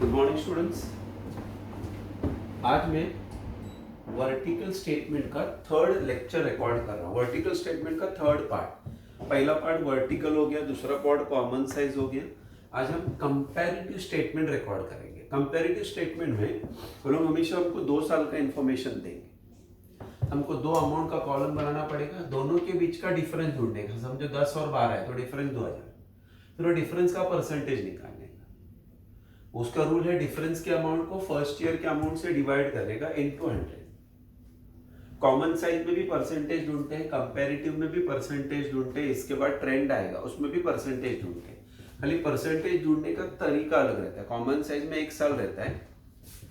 Good morning students. आज मैं vertical statement का थर्ड लेक्चर रिकॉर्ड कर रहा हूँ। वर्टिकल स्टेटमेंट का थर्ड पार्ट, पहला पार्ट वर्टिकल हो गया, दूसरा पार्ट कॉमन साइज हो गया। आज हम कंपैरेटिव स्टेटमेंट रिकॉर्ड करेंगे। कंपैरेटिव स्टेटमेंट में वो लोग हमेशा हमको 2 साल का इंफॉर्मेशन देंगे। हमको 2 अमाउंट का कॉलम बनाना पड़ेगा, दोनों के बीच का डिफरेंस ढूंढने का। समझो 10 और 12 है तो डिफरेंस 2000, फिर वो डिफरेंस का परसेंटेज निकालने का। उसका रूल है डिफरेंस के अमाउंट को फर्स्ट ईयर के अमाउंट से डिवाइड करने का इनटू 100। कॉमन साइज में भी परसेंटेज ढूंढते हैं, कंपैरेटिव में भी परसेंटेज ढूंढते हैं, इसके बाद ट्रेंड आएगा उसमें भी परसेंटेज ढूंढते हैं। खाली परसेंटेज ढूंढने का तरीका अलग रहता है। कॉमन साइज में 1 साल रहता है,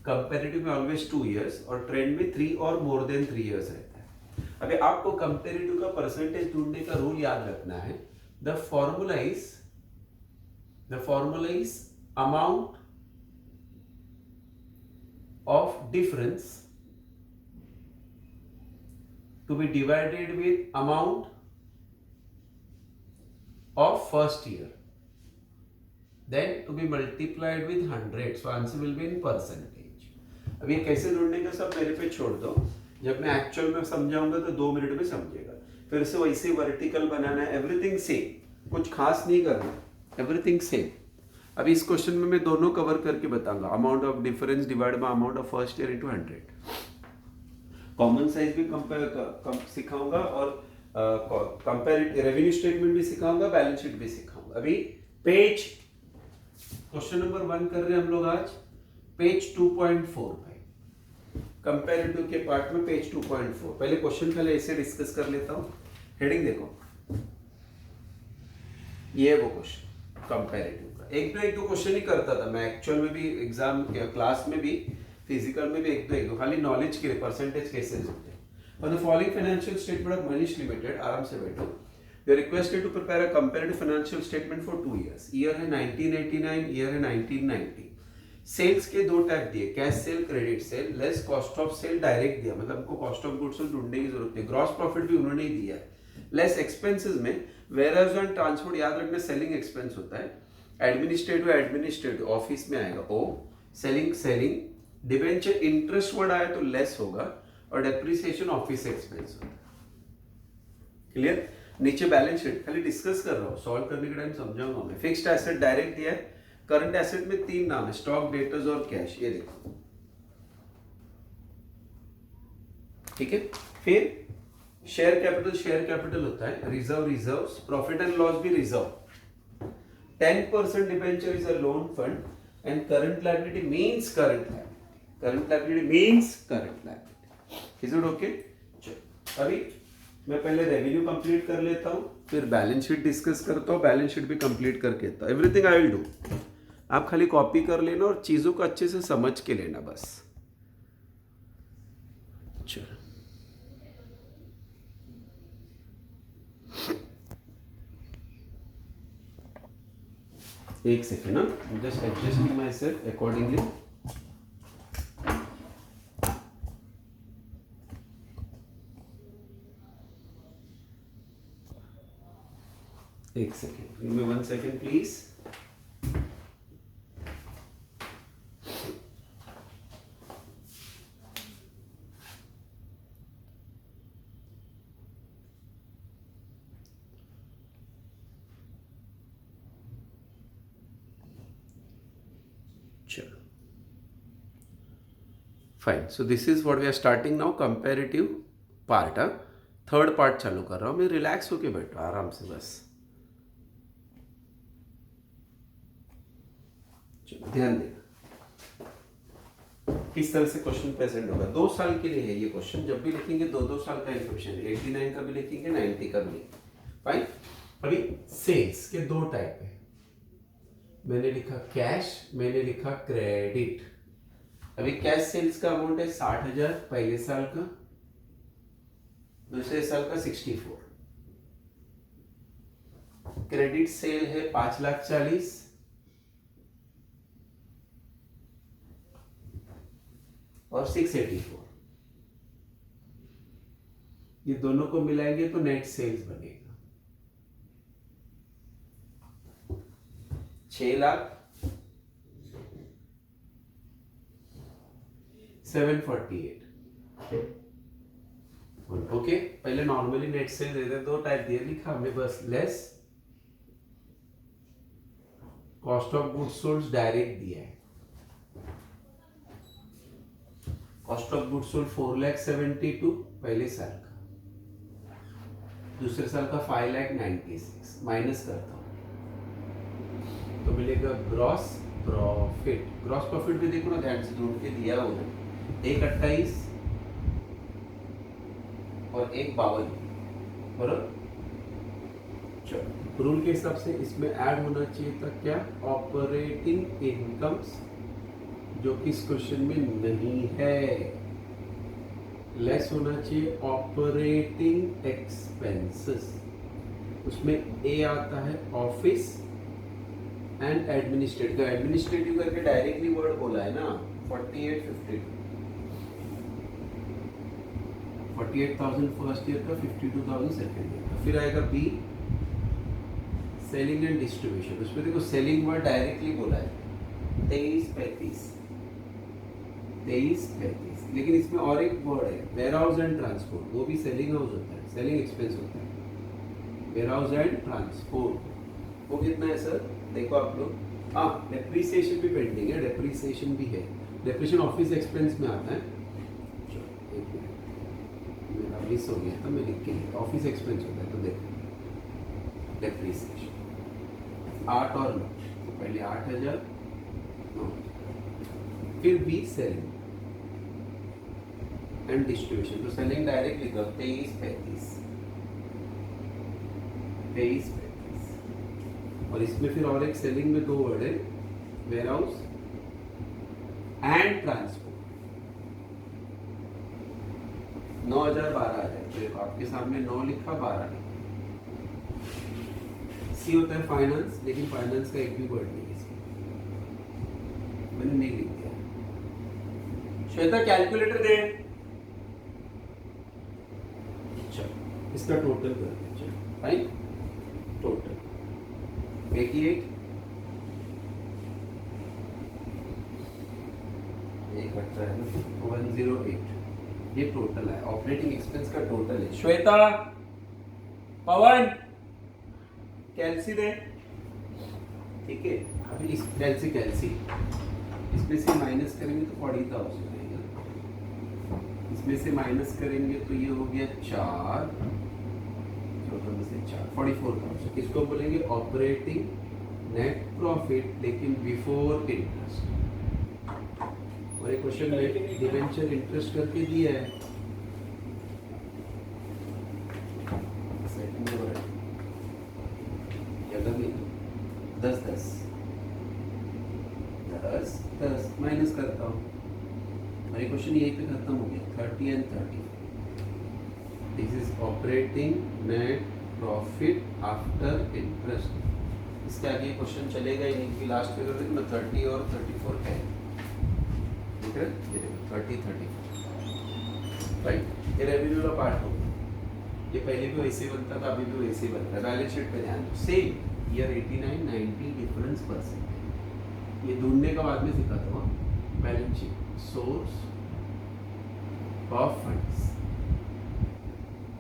कंपैरेटिव में ऑलवेज 2 इयर्स और ट्रेंड में 3 और मोर देन 3 इयर्स रहता है। अभी आपको कंपैरेटिव का परसेंटेज ढूंढने का रूल याद रखना है। The formula is amount of difference to be divided with amount of first year, then to be multiplied with 100. So answer will be in percentage. अब ये कैसे ढूंढने का सब मेरे पे छोड़ दो, जब मैं एक्चुअल में समझाऊंगा तो 2 मिनट में समझेगा। फिर से वैसे वर्टिकल बनाना है, एवरीथिंग सेम, कुछ खास नहीं करना, एवरीथिंग सेम। अभी इस क्वेश्चन में मैं दोनों कवर करके बताऊंगा। Amount of difference divide by amount of first year into 100। Common size भी सिखाऊंगा और कंपेरेटिव रेवेन्यू स्टेटमेंट भी सिखाऊंगा, बैलेंस शीट भी सिखाऊंगा। अभी पेज क्वेश्चन नंबर 1 कर रहे हैं हम लोग आज, पेज 2.4 पे कंपेरेटिव के पार्ट में पेज 2.4। पहले क्वेश्चन पहले ऐसे डिस्कस कर लेता हूं। हेडिंग देखो, ये वो क्वेश्चन कंपेरेटिव। एक दो क्वेश्चन ही करता था मैं एक्चुअल में भी, एग्जाम क्लास में भी, फिजिकल में भी एक दो खाली नॉलेज के लिए परसेंटेज कैसे होते हैं। For the following financial statement of Manish limited, आराम से बैठो। You are requested to prepare a comparative financial statement for 2 years. Year है 1989, ईयर है 1990। सेल्स के 2 टाइप दिए, cash sale, credit sale. Less cost of sale direct दिया, मतलब हमको कॉस्ट ऑफ गुड्स ढूंढने की जरूरत नहीं। ग्रॉस प्रॉफिट भी उन्होंने ही दिया है। लेस एक्सपेंसेस में वेयरहाउस एंड ट्रांसपोर्ट, याद रखना सेलिंग एक्सपेंस होता है। एडमिनिस्ट्रेटिव ऑफिस में आएगा ओ, सेलिंग। डिबेंचर इंटरेस्ट वर्ड आया तो लेस होगा, और डेप्रिसिएशन ऑफिस एक्सपेंस होगा। क्लियर? नीचे बैलेंस शीट खाली डिस्कस कर रहा हूं, सॉल्व करने के टाइम समझाऊंगा मैं। फिक्स्ड एसेट डायरेक्ट दिया है। करंट एसेट में 3 नाम है, स्टॉक, डेटर्स और कैश। ये देखो, ठीक है। फिर शेयर कैपिटल होता है, रिजर्व्स, प्रॉफिट एंड लॉस भी reserve. 10% debenture is a loan fund and current liability means current liability. Is it okay? चलो अभी मैं पहले रेवेन्यू कंप्लीट कर लेता हूँ, फिर बैलेंस शीट डिस्कस करता हूँ, बैलेंस शीट भी कंप्लीट करके आता हूँ। Everything I will do. आप खाली कॉपी कर लेना और चीज़ों को अच्छे से समझ के लेना बस। चलो एक सेकेंड ना, just adjusting myself accordingly. एक second, give me 1 second please. चलो fine. So this is what we are starting now, comparative part. Third part चालू कर रहा हूं मैं। रिलैक्स होके बैठो आराम से बस। चलो ध्यान देना किस तरह से क्वेश्चन प्रेजेंट होगा। 2 साल के लिए है ये क्वेश्चन। जब भी लिखेंगे 2-2 साल का इंफॉर्मेशन, 89 का भी लिखेंगे, 90 का भी लिखेंगे। फाइन। अभी सेल्स के 2 टाइप है। मैंने लिखा कैश, मैंने लिखा क्रेडिट। अभी कैश सेल्स का अमाउंट है 60,000 पहले साल का, दूसरे साल का 64। क्रेडिट सेल है 5,40,000 और 684। ये दोनों को मिलाएंगे तो नेट सेल्स बनेगा 6 लाख 748। ओके, पहले नॉर्मली नेट सेल दे दे, दो टाइप दिए लिखा हमने बस, less cost of goods sold direct दिया है। कॉस्ट ऑफ गुड्स सोल्ड 4,72,000 पहले साल का, दूसरे साल का 5,96,000 माइनस करता हूं तो मिलेगा ग्रॉस प्रॉफिट। ग्रॉस प्रॉफिट भी देखो ना, ध्यान से जोड़ के दिया हुआ है, 1,28 और 1,52, बराबर। चलो रूल के हिसाब से इसमें ऐड होना चाहिए था क्या, ऑपरेटिंग इनकम्स, जो कि इस क्वेश्चन में नहीं है। लेस होना चाहिए ऑपरेटिंग एक्सपेंसेस, उसमें ए आता है ऑफिस एंड एडमिनिस्ट्रेटिव। तो एडमिनिस्ट्रेटिव करके डायरेक्टली वर्ड बोला है ना, 48,000 फर्स्ट ईयर का, 52,000 सेकेंड ईयर का। फिर आएगा बी, सेलिंग एंड डिस्ट्रीब्यूशन। उसमें देखो सेलिंग वर्ड डायरेक्टली बोला है 23,35, लेकिन इसमें और एक वर्ड है वेयर हाउस एंड ट्रांसपोर्ट, वो भी सेलिंग हाउस होता है, सेलिंग एक्सपेंस होता है। वेयर हाउस एंड ट्रांसपोर्ट वो कितना है सर, देखो आप लोग, हाँ डेप्रीसिएशन भी पेंडिंग है, डेप्रीसिएशन भी है, डेप्रीसिएशन ऑफिस एक्सपेंस में आता है। चलो एक मिनट, मेरा मिस हो गया था, मैं लिख के लिखा, ऑफिस एक्सपेंस होता है, तो देखो डेप्रीसिएशन 8 और 9, तो पहले 8,000, फिर बी सेलिंग एंड डिस्ट्रीब्यूशन। तो सेलिंग डायरेक्ट लिखा 23,35, और इसमें फिर और एक सेलिंग में दो वर्ड है, वेयर हाउस एंड ट्रांसपोर्ट। 9,000 12,000, तो आपके सामने 9 लिखा, 12 लिखा। सी होता है फाइनेंस, लेकिन फाइनेंस का एक भी वर्ड नहीं है इसमें, मैंने नहीं लिख दिया। श्वेता कैलकुलेटर दे, चलो इसका टोटल कर दीजिए, फाइन, टोटल 88, एक बचा है ना 108, ये टोटल है, ऑपरेटिंग एक्सपेंस का टोटल है। श्वेता, पवन, कैल्सी दे, ठीक है। अभी इस कैल्सी इसमें से माइनस करेंगे तो 40,000 आएगा, इसमें से माइनस करेंगे तो ये हो गया 4, 44,000। इसको बोलेंगे ऑपरेटिंग नेट प्रॉफिट, लेकिन बिफोर इंटरेस्ट। और एक क्वेश्चन में डिबेंचर इंटरेस्ट करके दिया है, दस माइनस करता हूँ, और ये क्वेश्चन यहीं पे खत्म हो गया, 30 and 30। This is operating net profit after interest. इसके आगे क्वेश्चन चलेगा ही नहीं, कि लास्ट फिगर देखो ना 30 और 34 है, ठीक है, ये देखो 30 34, राइट। ये रेवेन्यू का पार्ट हो, ये पहले भी वैसे बनता था, अभी भी वैसे बनता है। बैलेंस शीट पे ध्यान दो, सेम ईयर 89 90 डिफरेंस परसेंट, ये ढूंढने का बाद में सिखाता हूँ। Balance sheet, source of funds,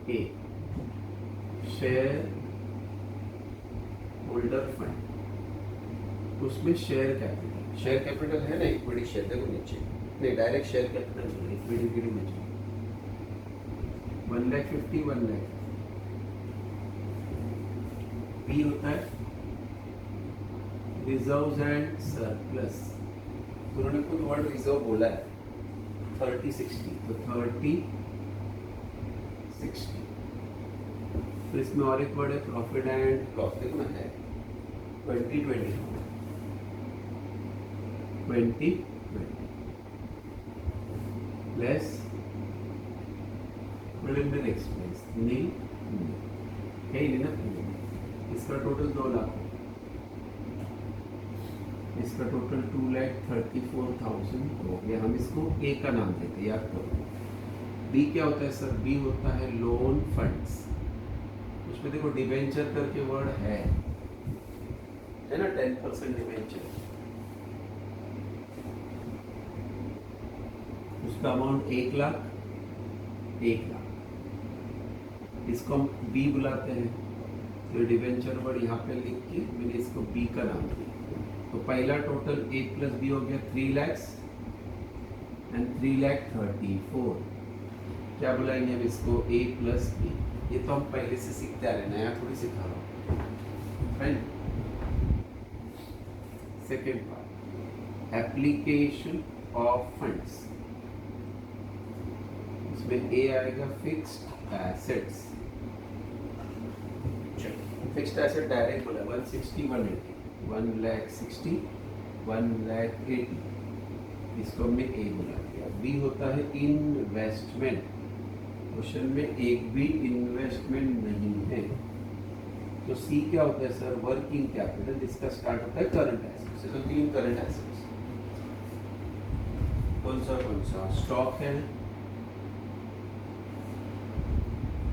A share holder fund, उसमें शेयर कैपिटल है ना, इक्विटी शेयर, देखो नीचे नहीं, डायरेक्ट शेयर कैपिटल इक्विटी में 1,50,000 1 लाख। बी होता है रिजर्व्स एंड सरप्लस, उन्होंने खुद वर्ड रिजर्व बोला है, 30-60, तो 30-60। तो इसमें और एक वर्ड है प्रॉफिट एंड लॉस, देखो ना है 20-20 लेस प्रिलिमिनरी एक्सपेंस, नहीं है ही ना, इसका टोटल 2 लाख, इसका टोटल 2,34,000 हो गया। हम इसको ए का नाम देते हैं, याद करो। बी क्या होता है सर, बी होता है लोन फंड्स, उसमें देखो डिवेंचर करके वर्ड है ना, 10% डिवेंचर, इसका अमाउंट 1 लाख, इसको हम बी बुलाते हैं। तो डिवेंचर वर्ड यहाँ पे लिख के मैंने इसको बी का नाम दिया। तो पहला टोटल ए प्लस बी हो गया 3 lakhs एंड 3,34,000। क्या बुलाएंगे हम इसको ए प्लस बी। ये तो हम पहले से सीखते आ रहे हैं, नया थोड़ी सिखा रहा हूँ। Fine. Second part, application of funds. इसमें ए आएगा fixed assets. Fixed asset direct बोला 160 180, 1,60,000 1,80,000, इसको हमने ए बोला दिया। बी होता है इन्वेस्टमेंट। क्वेश्चन में एक भी इन्वेस्टमेंट नहीं है। तो सी क्या होता है सर, वर्किंग कैपिटल, जिसका स्टार्ट होता है करंट एसेट्स। तो 3 करंट एसेट्स कौन सा स्टॉक है,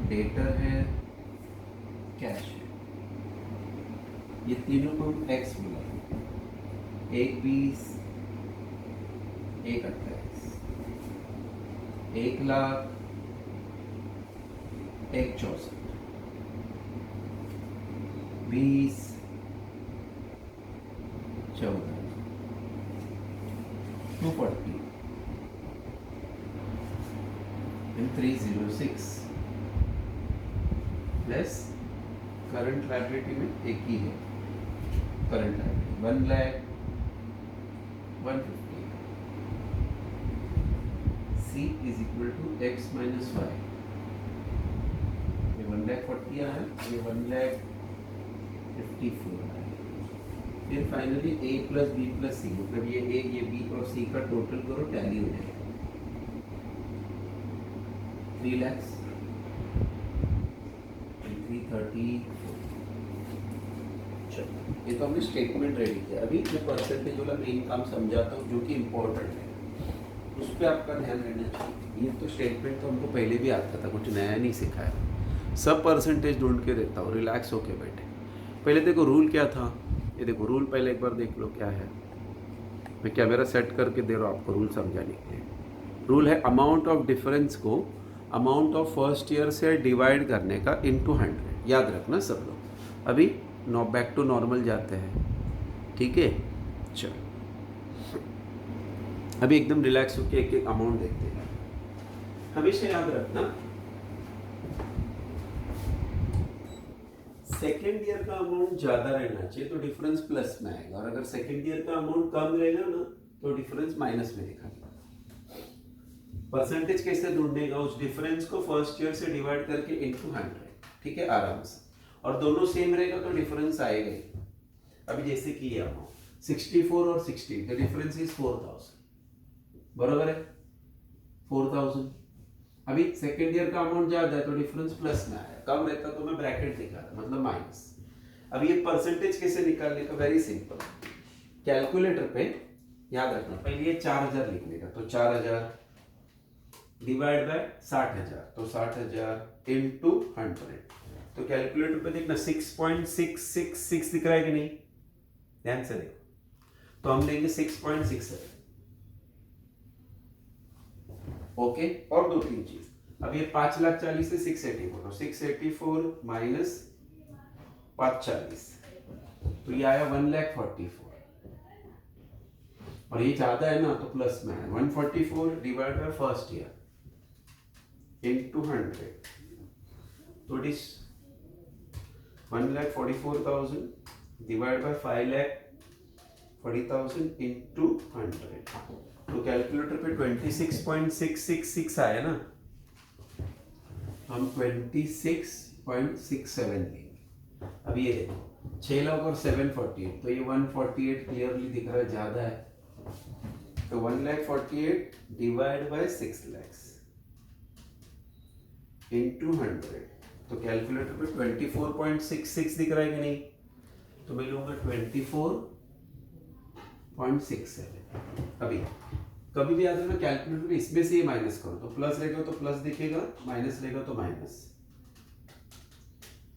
डेटर है, कैश है। ये तीनों को हम एक्स बोलेंगे। 1,20,000 1,28,000 1,00,000 1,64,000 20 14 240 and 306 प्लस करंट लायबिलिटी में एक ही है, current liability 1,150,000। C is equal to x minus y। ये 1,40,000 है, ये 1,54,000 है। फिर finally a plus b plus c, मतलब ये a ये b और c का टोटल करो, टैली हो जाएगा 3 lakhs 334। ये तो हमने स्टेटमेंट रेडी किया। अभी मैं परसेंटेज वाला मेन काम समझाता हूँ जो कि इम्पोर्टेंट है, उस पर आपका ध्यान रहना चाहिए। ये तो स्टेटमेंट तो हमको पहले भी आता था, कुछ नया नहीं सिखाया। सब परसेंटेज ढूंढ के देता हूँ, रिलैक्स होके बैठे। पहले देखो रूल क्या था, ये देखो रूल पहले एक बार देख लो क्या है। मैं कैमरा सेट करके दे रहा हूँ आपको रूल समझाने के लिए। रूल है अमाउंट ऑफ डिफरेंस को अमाउंट ऑफ फर्स्ट ईयर से डिवाइड करने का इनटू 100। याद रखना सब लोग। अभी बैक टू नॉर्मल जाते हैं, ठीक है। चलो अभी एकदम रिलैक्स होकर एक एक अमाउंट देखते हैं। हमेशा याद रखना सेकेंड ईयर का अमाउंट ज्यादा रहना चाहिए तो डिफरेंस प्लस में आएगा, और अगर सेकेंड ईयर का अमाउंट कम रहेगा ना तो डिफरेंस माइनस में दिखाएगा। परसेंटेज कैसे ढूंढने का, उस डिफरेंस को फर्स्ट ईयर से डिवाइड करके इनटू 100, ठीक है, आराम से। और दोनों सेम रहेगा तो डिफरेंस आएगा ही। अभी जैसे कि ये अमाउंट 64 और 16, द डिफरेंस इज 4000, बराबर है 4000। अभी सेकेंड ईयर का अमाउंट ज्यादा है तो डिफरेंस प्लस में आया, कम रहता तो मैं ब्रैकेट दिखा रहा मतलब माइनस। अब ये परसेंटेज कैसे निकालने का, वेरी सिंपल। कैलकुलेटर पे याद रखना, पहले ये 4000 लिखने का, तो 4000 डिवाइड बाय 60,000, तो 60,000 इनटू 100। तो कैलकुलेटर पे देखना 6.666 दिख रहा है कि नहीं, ध्यान से देखो। तो हम लेंगे 6.67, ओके। और 2-3 चीज, अब ये 5,40,000 से 684, तो 684 माइनस 540, तो ये आया 1,44,000। और ये ज्यादा है ना तो प्लस में है 144 divide by first year into 100, तो it is 1,44,000 divide by 5,40,000 into 100। तो कैलकुलेटर पे 26.666 आया ना, हम 26.67 लेंगे। अब ये देखो 6 लाख और 748, तो ये 148 क्लियरली दिख रहा है, ज्यादा है। तो 1,48,000 डिवाइड बाय 6 lakhs इनटू 100, तो कैलकुलेटर पे 24.66 दिख रहा है कि नहीं, तो मैं लूंगा 24.67। अभी कभी भी याद रखना कैलकुलेटर में इसमें से ये माइनस करो, तो प्लस रहेगा तो प्लस दिखेगा, माइनस रहेगा तो माइनस,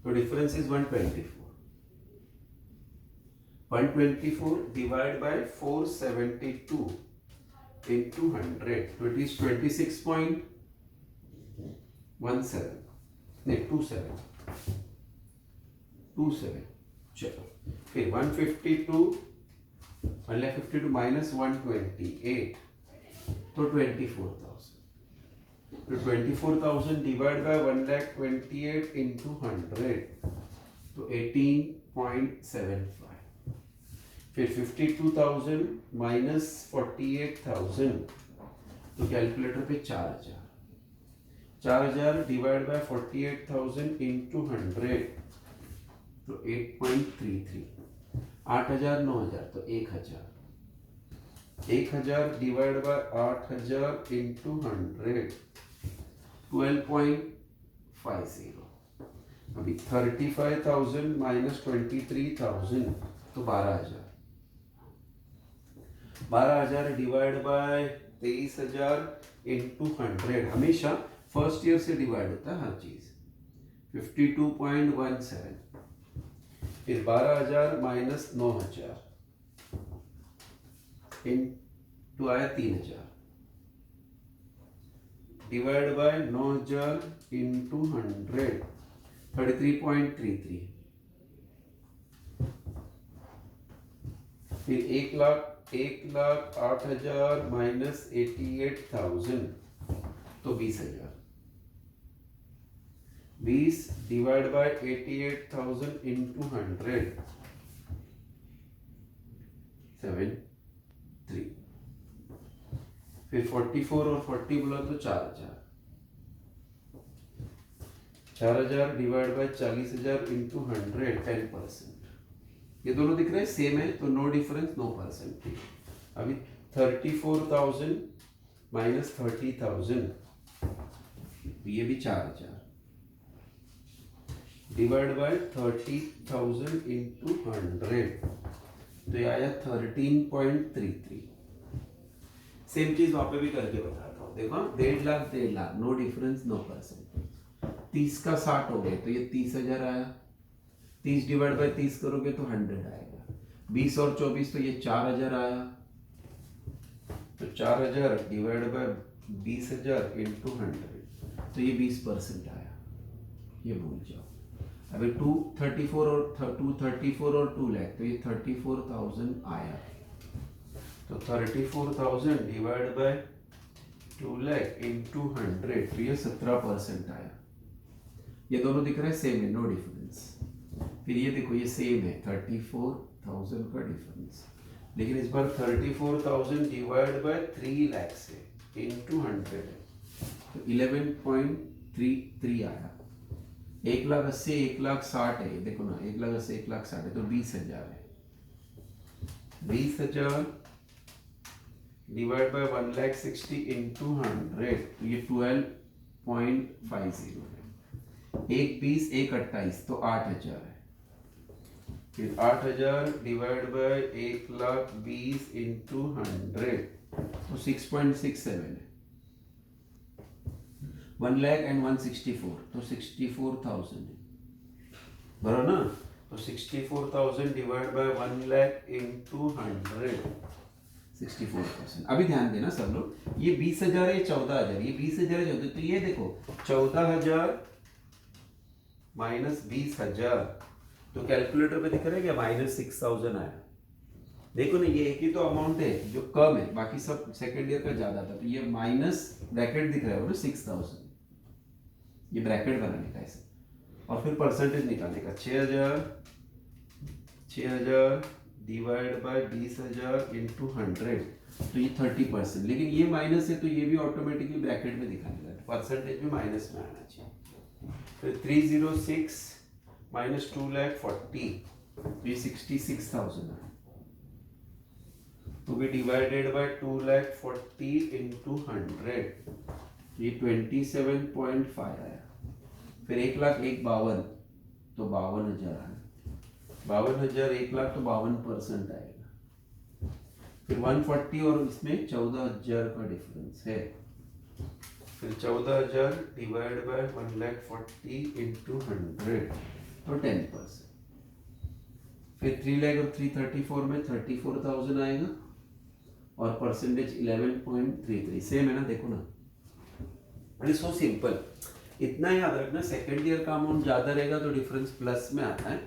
तो difference is 124 divide by 472, into 100 तो it is 26.17 नहीं 27 चलो फिर 152 minus 128 तो 24,000 तो 24,000 डिवाइड बाय 128 into 100 तो 18.75 फिर 52,000 माइनस 48,000 तो कैलकुलेटर पे 4,000 डिवाइड बाय 48,000 इंटू 100 तो 8.33 8,000 9,000 तो 1,000 डिवाइड बाय 8,000 इंटू 100 12.50 अभी 35,000 माइनस 23,000 तो 12,000 डिवाइड बाय 23,000 इंटू 100 हमेशा फर्स्ट ईयर से डिवाइड होता है हर चीज 52.17 फिर 12,000 माइनस 9,000 इंटू आया 3,000 डिवाइड बाय 9,000 इंटू 100 33.33 फिर 1,08,000 माइनस 88,000 तो 20,000 20 डिवाइड बाय 88,000 इंटू 100 73 फिर 44 और 40 बोला तो 4,000 डिवाइड बाय 40,000 इंटू 100 10%। ये दोनों दिख रहे हैं सेम है तो नो डिफरेंस नो परसेंटेज। अभी 34,000 माइनस 30,000 ये भी 4,000 डिवाइड बाय 30,000 इंटू 100 तो ये आया 13.33। सेम चीज वहां पे भी करके बताता हूँ। देखो 1,50,000 नो डिफरेंस नो परसेंटेज। 30 का 60 हो गए तो ये 30,000 आया। 30 डिवाइड बाय 30 करोगे तो 100 आएगा। 20 और 24 तो ये 4,000 आया। तो 4,000 डिवाइड बाय 20,000 इंटू 100 तो ये 20% आया। ये भूल जाओ। अभी 234 और 2 लाख तो ये 34,000 आया। तो 34,000 डिवाइड बाय 2 लाख इंटू 100 तो ये 17% आया। ये दोनों दिख रहे हैं सेम है नो डिफरेंस। फिर ये देखो ये सेम है 34,000 का डिफरेंस लेकिन इस बार 34,000 डिवाइड बाय 3 लाख से इंटू 100 तो 11.33 आया। 1,80,000 1,60,000 है देखो ना 1,80,000 1,60,000 है तो 20,000 है। 20,000 डिवाइड बाय 1,60,000 इंटू 100 तो ये 12.50 है। 1,20,000 1,28,000 तो 8,000 है। फिर 8,000 डिवाइड बाय 1,20,000 इंटू 100 तो 6.67 है। 1,00,164 तो 64,000 है बराबर ना। तो 64,000 डिवाइड बाय 1,00,000 इंटू 100 64%। अभी ध्यान देना सब लोग ये 20,000 है 14,000 ये 20,000 है 14 तो ये देखो 14,000 माइनस 20,000 तो कैलकुलेटर पे दिख रहा है क्या माइनस 6,000 आया। देखो ना ये एक ही तो अमाउंट है जो कम है बाकी सब सेकेंड ईयर का ज्यादा था तो ये माइनस ब्रैकेट दिख रहा है ना 6,000 ये ब्रैकेट बनाने का ऐसे और फिर परसेंटेज निकालने का 6,000 डिवाइड बाय 20,000 इंटू 100 तो ये 30% लेकिन ये माइनस है तो ये भी ऑटोमेटिकली ब्रैकेट में दिखाने लगा परसेंटेज भी माइनस में आना चाहिए। फिर 306 माइनस 2,40,000 तो ये 66,000 है to be divided by 2,40,000 into 100 ये 27.5 आया। फिर 1,01,52 तो 52,000 आया। 52,000 1,00,000 तो 52% आएगा। फिर 140 और इसमें 14,000 का डिफरेंस है। फिर 14,000 डिवाइड बाय 1,40,000 इंटू 100 तो 10%। फिर 3 लाख और 334 में 34,000 आएगा और परसेंटेज 11.33 सेम है ना, देखो ना, इट सो सिंपल। इतना याद रखना, सेकेंड ईयर का अमाउंट ज़्यादा रहेगा तो डिफरेंस प्लस में आता है,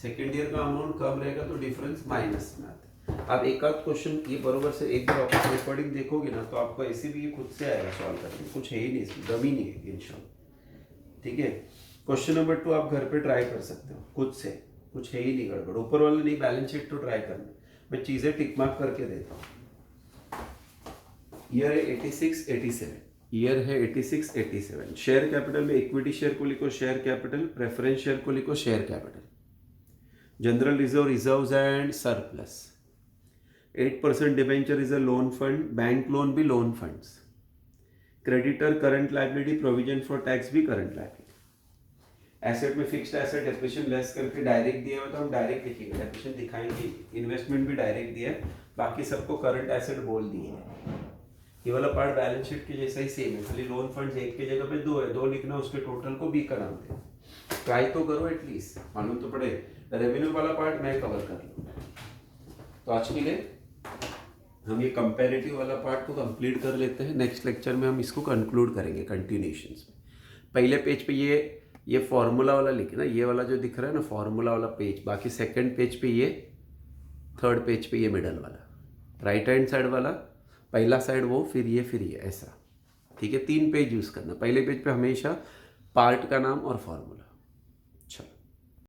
सेकेंड ईयर का अमाउंट कम रहेगा तो डिफरेंस माइनस में आता है। अब एक आध क्वेश्चन ये बरोबर से एक बार आप रिकॉर्डिंग देखोगे ना तो आपको ऐसे भी ये खुद से आएगा सॉल्व करने, कुछ है ही नहीं इसमें, दम ही नहीं है इन शॉर्ट। ठीक है, क्वेश्चन नंबर 2 आप घर पे ट्राई कर सकते हो खुद से, कुछ है ही नहीं गड़बड़, ऊपर वाले नहीं, बैलेंस शीट तो ट्राई करना, मैं चीज़ें टिक मार्क करके देता हूँ। ईयर है 86 87, ईयर है 86 87। शेयर कैपिटल में इक्विटी शेयर को लिखो शेयर कैपिटल, प्रेफरेंस शेयर को लिखो share capital, general reserve reserves and surplus, 8% debenture is a loan fund, bank loan भी loan funds, creditor current liability, provision for tax भी current liability, asset में fixed asset depreciation less करके direct दिया हुआ तो हम डायरेक्ट लिखेंगे, depreciation दिखाएंगे, इन्वेस्टमेंट भी डायरेक्ट दिया है, बाकी सबको करंट एसेट बोल दिए है। ये वाला पार्ट बैलेंस शीट के जैसा ही सेम है, खाली लोन फंड्स एक के जगह पे दो है, दो लिखना, उसके टोटल को बी का नाम दे, ट्राई तो करो एटलीस्ट, मालूम तो पड़े। रेवेन्यू वाला पार्ट मैं कवर कर लूँ। तो आज के लिए हम ये कंपैरेटिव वाला पार्ट को कंप्लीट कर लेते हैं, नेक्स्ट लेक्चर में हम इसको कंक्लूड करेंगे कंटिन्यूएशंस में। पहले पेज पे ये फॉर्मूला वाला लिखे ना, ये वाला जो दिख रहा है ना फॉर्मूला वाला पेज, बाकी सेकंड पेज पे ये, थर्ड पेज पे ये मिडल वाला, राइट हैंड साइड वाला पहला साइड वो, फिर ये ऐसा। ठीक है, 3 पेज यूज़ करना, पहले पेज पे हमेशा पार्ट का नाम और फॉर्मूला।